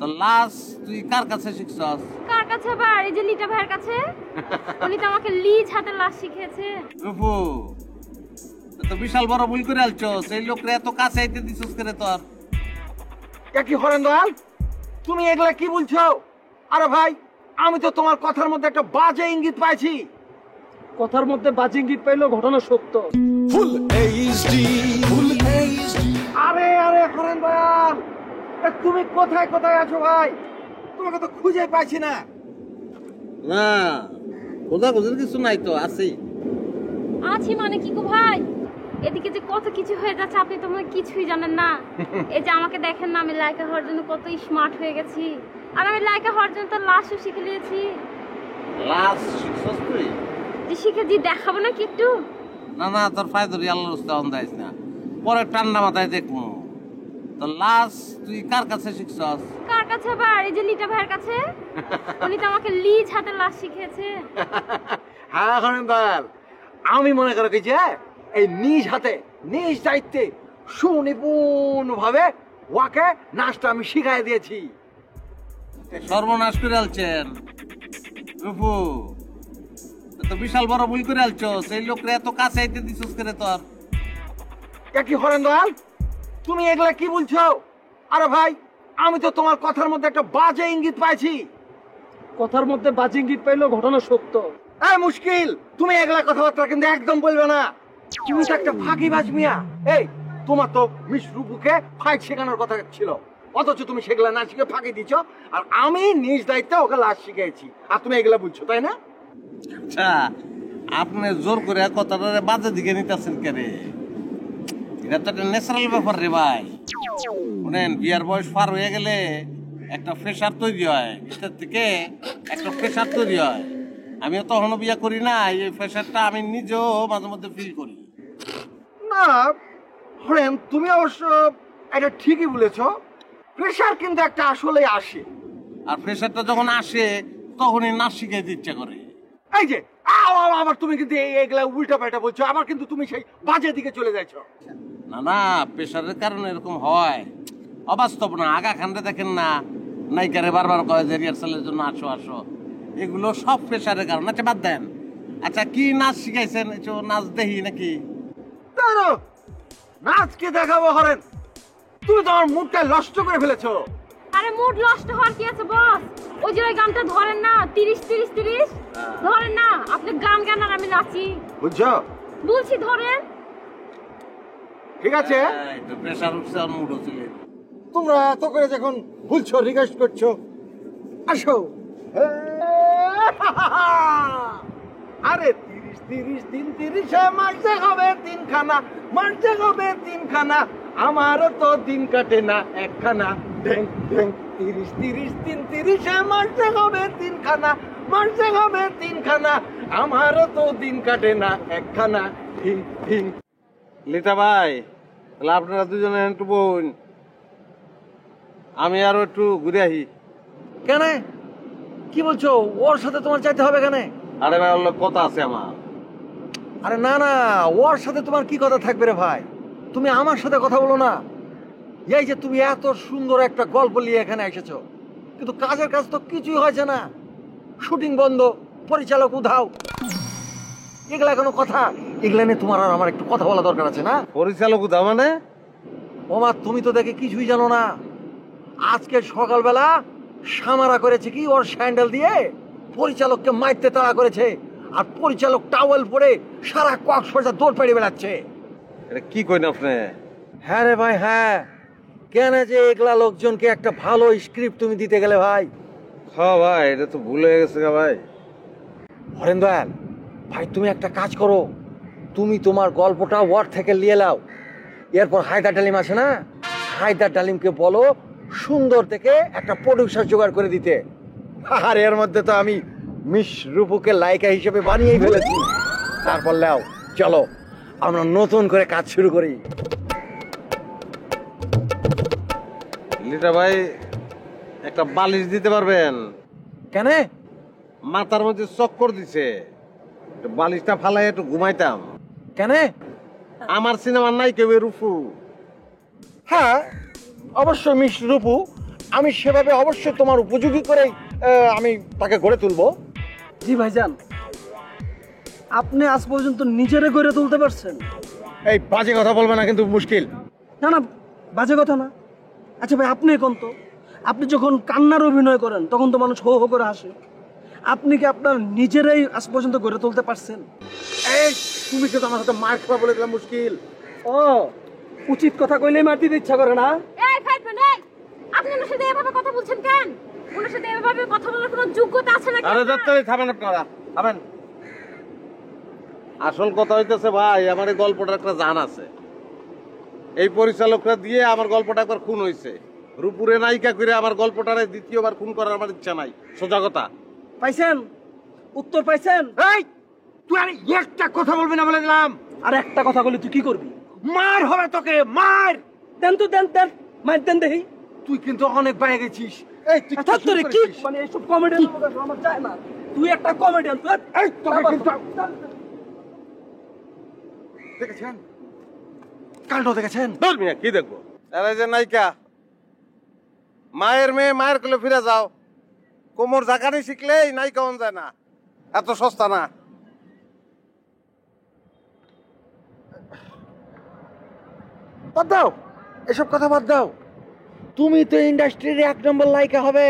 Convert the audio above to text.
তো লাস্ট তুই কার কাছে শিখছস? কার কাছে আবার? এই যে লিটা ভাইয়ের কাছে। উনি তো আমাকে লিজ হাতে লাশ শিখিয়েছে। রূপু, তো বিশাল বড় ভুল করে আলছস। এই লোকরে এত কাছে আইতে দিছস করে তোর? কি হরেন দয়াল, তুমি এগুলা কি বলছো? আরে ভাই, আমি তো তোমার কথার মধ্যে একটা বাজে ইঙ্গিত পাইছি। কথার মধ্যে বাজে ইঙ্গিত পাইলো, ঘটনা সত্য। Full HD full HD. আরে আরে হরেন দয়াল, তুমি কোথায় কোথায় আছো ভাই? তোমাকে তো খুঁজে পাইছি না। না, খোঁজা খোঁজার কিছু নাই তো, আছি। আছি মানে কি গো ভাই? এদিকে যে কত কিছু হয়ে যাচ্ছে আপনি তো মনে হয় কিছুই জানেন না। এই যে আমাকে দেখেন না, আমি লাইকা হওয়ার জন্য কত স্মার্ট হয়ে গেছি। আর আমি লাইকা হওয়ার জন্য তো লাশও শিখে নিয়েছি। লাস্ট শিখছস তুই? যে শিখেছি দেখাবো না কি একটু? না না, তোর ফায়দা আল্লাহর রাস্তায় অন্দাইস না, পরে ঠান্ডা মাথায় দেখবো। তো লাস্ট তুই কার কাছে শিখছস? কার কাছে আবার? এই যে লিটা ভাইয়ের কাছে। উনি তো আমাকে লিজ হাতে লাশ শিখিয়েছে। হ্যাঁ হরেন দয়াল, আমি মনে করো কি যে এই নিজ হাতে নিজ দায়িত্বে সুনিপুণ ভাবে ওয়াকে নাচটা আমি শিখাই দিয়েছি। সর্বনাশ করে আলছেন রূপু, তো বিশাল বড় ভুল করে আলছস। এই লোকরে এত কাছে আইতে দিছস করে তোর? কি হরেন দয়াল, তুমি এগুলা কি বলছো? আরে ভাই, আমি তো তোমার কথার মধ্যে একটা বাজে ইঙ্গিত পাইছি। কথার মধ্যে বাজে ইঙ্গিত পাইলো, ঘটনা সত্য। মুশকিল, তুমি এগুলা কথাবার্তা কিন্তু একদম বলবে না। তুমি তো একটা ফাঁকিবাজ মিয়া। এই, তোমার তো মিস রূপুকে ফাইট শেখানোর কথা ছিল, অথচ তুমি সেগুলা না শিখে ফাঁকি দিচ্ছ। আর আমি নিজ দায়িত্বে ওকে লাশ শিখিয়েছি, আর তুমি এগুলা বলছো, তাই না? আচ্ছা, আপনি জোর করে কথাটা বাজে দিকে নিতেছেন কেন? এটা তো একটা ন্যাচারাল ব্যাপার রে ভাই। শুনেন, বিয়ার বয়স পার হয়ে গেলে একটা প্রেশার তৈরি হয়, ভিতর থেকে একটা প্রেশার তৈরি হয়। আমিও তখনও বিয়ে করি না, এই প্রেশারটা আমি নিজেও মাঝে মধ্যে ফিল করি। না হরেন, তুমি অবশ্য এটা ঠিকই বলেছো, প্রেশার কিন্তু একটা আসলে আসে। আর প্রেশারটা যখন আসে তখনই নাচ শিখাইতে ইচ্ছা করে। এই যে আবার তুমি কিন্তু এইগুলা উল্টা পাল্টা বলছো, আবার কিন্তু তুমি সেই বাজে দিকে চলে যাচ্ছো। না না, প্রেশারের কারণে এরকম হয়, অবাস্তব না। আগা খানতে দেখেন না, নায়িকারে বারবার কয় যে রিহার্সালের জন্য আসো আসো, এগুলো সব প্রেশারের কারণ। আচ্ছা বাদ দেন, আচ্ছা কি নাচ শিখাইছেন? একটু নাচ দেখি নাকি? দাঁড়ো, নাচকে দেখাবো হরেন? তুমি তো আমার মুডটা নষ্ট করে ফেলেছো। আরে মুড নষ্ট হওয়ার কি আছে বস? ওই যে ওই গানটা ধরেন না, 30-30-30 ধরেন না। আপনি গান গান আর আমি নাচি, বুঝছো? বলছি ধরেন। ঠিক আছে, এই তো প্রেশার উঠছে, আর মুড হচ্ছে। তোমরা এত করে যখন বলছো, রিকোয়েস্ট করছো, আসো। আরে 30-30-30 মারতে হবে তিনখানা, মারতে হবে তিনখানা, আমারও তো দিন কাটে না একখানা। ঢেং ঢেং 30-30-30 মারতে হবে তিনখানা, মারতে হবে তিনখানা, আমারও তো দিন কাটে না একখানা। ঢিং ঢিং। লিটা ভাই, তাহলে আপনারা দুজনে একটু বোন, আমি আরো একটু ঘুরে আসি। কেন? কি বলছো? ওর সাথে তোমার চাইতে হবে কেন? আরে ভাই, ওর কথা আছে আমার। আরে না না, ওর সাথে তোমার কি কথা থাকবে রে ভাই? তুমি আমার সাথে কথা বলো না। এই যে তুমি এত সুন্দর একটা গল্প নিয়ে এখানে এসেছো, কিন্তু কাজের কাজ তো কিছুই হয়েছে না। শুটিং বন্ধ, পরিচালক উধাও, এগুলা কোনো কথা? এগুলা নিয়ে তোমার আর আমার একটু কথা বলা দরকার আছে না? পরিচালক উদা মানে? ওমা, তুমি তো দেখে কিছুই জানো না। আজকে সকালবেলা সামারা করেছে কি, ওর স্যান্ডেল দিয়ে পরিচালককে মারতে তাড়া করেছে, আর পরিচালক টাওয়েল পরে সারা কক্সবাজার দৌড় পেড়ে বেড়াচ্ছে। এটা কি কইন আপনি? হ্যাঁ রে ভাই, হ্যাঁ। কেন যে এগুলা লোকজনকে একটা ভালো স্ক্রিপ্ট তুমি দিতে গেলে ভাই? হ্যাঁ ভাই, এটা তো ভুল হয়ে গেছে ভাই। হরেন দয়াল ভাই, তুমি একটা কাজ করো, তুমি তোমার গল্পটা ওয়ার্ড থেকে নিয়ে নাও। এরপর হায়দার ডালিম আছে না, হায়দার ডালিমকে বলো সুন্দর থেকে একটা প্রডিউসার জোগাড় করে দিতে। আর এর মধ্যে তো আমি মিস রূপুকে লাইকা হিসেবে বানিয়েই ফেলেছি। তারপর নাও, চলো আমরা নতুন করে কাজ শুরু করি। লিটা ভাই, একটা বালিশ দিতে পারবেন? কেন? মাথার মধ্যে চক্কর দিছে, বালিশটা ফালাই একটু ঘুমাইতাম। কেন? আমার সিনেমার নাই কেউ রূপু। হ্যাঁ, অবশ্যই মিস রূপু আমি সেভাবে অবশ্যই তোমার উপযোগী করে আমি তাকে গড়ে তুলবো। জি ভাইজান, আপনি আজ পর্যন্ত নিজেরে গড়ে তুলতে পারছেন? এই বাজে কথা বলবে না কিন্তু মুশকিল। না না, বাজে কথা না। আচ্ছা ভাই, আপনি কোন তো, আপনি যখন কান্নার অভিনয় করেন তখন তো মানুষ হো হো করে হাসে। আপনি কি আপনার নিজেরাই আজ পর্যন্ত গড়ে তুলতে পারছেন? এই তুমি কিন্তু আমার সাথে মার খাওয়া বলে দিলাম মুশকিল। ও, উচিত কথা কইলেই মার দিতে ইচ্ছা করে না? এই ফাইটম্যান, এই আপনি ওনার সাথে এভাবে কথা বলছেন কেন? ওনার সাথে এভাবে কথা বলার কোনো যোগ্যতা আছে নাকি? আরে দত্তরি থামেন আপনারা, থামেন। আসল কথা হইতেছে ভাই, আমার এই গল্পটার একটা জান আছে। এই পরিচালকরা দিয়ে আমার গল্পটা একবার খুন হয়েছে। রূপুরে নায়িকা করে আমার গল্পটারে দ্বিতীয়বার খুন করার আমার ইচ্ছা নাই, সোজা কথা। পাইছেন? উত্তর পাইছেন? এই তুই আর একটা কথা বলবি না বলে দিলাম। আর একটা কথা বলে তুই কি করবি? মার হবে তোকে, মার। দেন তো, দেন দেন, মার দেন দেখি। তুই কিন্তু অনেক বাইরে গেছিস। এই তুই আচ্ছা তোরে কি মানে এইসব কমেডিয়ান আমার চায় না। তুই একটা কমেডিয়ান, তুই এই তোকে কিন্তু দেখেছেন? কাণ্ড দেখেছেন? ধরবি না, কি দেখবো? আরে যে নায়িকা, মায়ের মেয়ে মায়ের কোলে ফিরে যাও। কোমর জাকানি শিখলেই নায়িকা হন যায় না, এত সস্তা না। বাদ দাও, এসব কথা বাদ দাও। তুমি তো ইন্ডাস্ট্রির 1 নম্বর নায়িকা হবে।